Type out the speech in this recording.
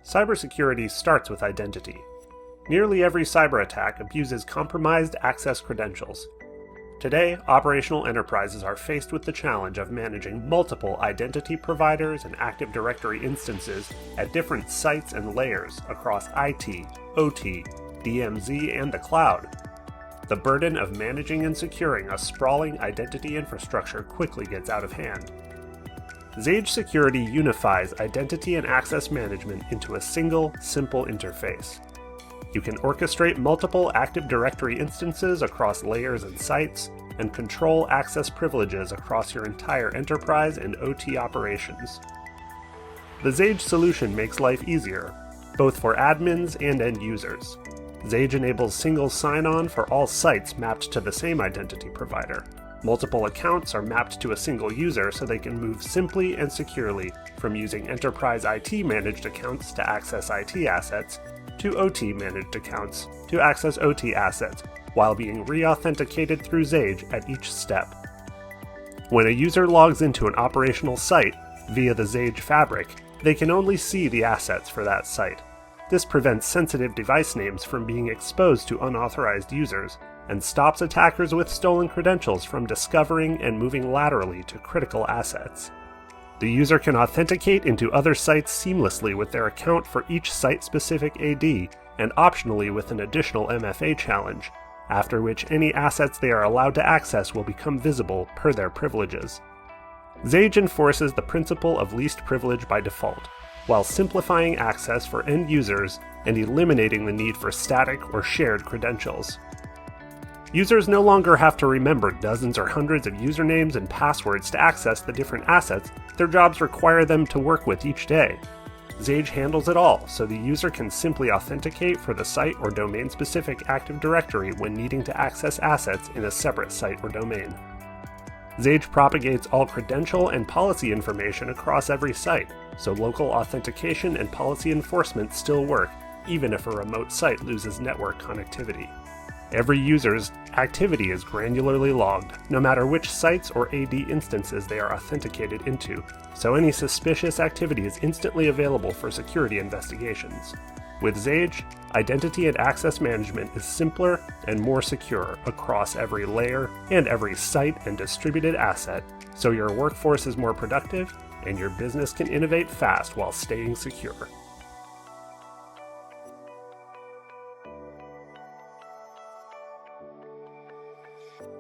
Cybersecurity starts with identity. Nearly every cyber attack abuses compromised access credentials. Today, operational enterprises are faced with the challenge of managing multiple identity providers and Active Directory instances at different sites and layers across IT, OT, DMZ, and the cloud. The burden of managing and securing a sprawling identity infrastructure quickly gets out of hand. Xage Security unifies identity and access management into a single, simple interface. You can orchestrate multiple Active Directory instances across layers and sites, and control access privileges across your entire enterprise and OT operations. The Xage solution makes life easier, both for admins and end users. Xage enables single sign-on for all sites mapped to the same identity provider. Multiple accounts are mapped to a single user so they can move simply and securely from using enterprise IT managed accounts to access IT assets to OT managed accounts to access OT assets, while being re-authenticated through Xage at each step. When a user logs into an operational site via the Xage fabric, they can only see the assets for that site. This prevents sensitive device names from being exposed to unauthorized users, and stops attackers with stolen credentials from discovering and moving laterally to critical assets. The user can authenticate into other sites seamlessly with their account for each site-specific AD, and optionally with an additional MFA challenge, after which any assets they are allowed to access will become visible per their privileges. Xage enforces the principle of least privilege by default, while simplifying access for end users and eliminating the need for static or shared credentials. Users no longer have to remember dozens or hundreds of usernames and passwords to access the different assets their jobs require them to work with each day. Xage handles it all, so the user can simply authenticate for the site or domain-specific Active Directory when needing to access assets in a separate site or domain. Xage propagates all credential and policy information across every site, so local authentication and policy enforcement still work, even if a remote site loses network connectivity. Every user's activity is granularly logged, no matter which sites or AD instances they are authenticated into, so any suspicious activity is instantly available for security investigations. With Xage, identity and access management is simpler and more secure across every layer and every site and distributed asset, so your workforce is more productive and your business can innovate fast while staying secure.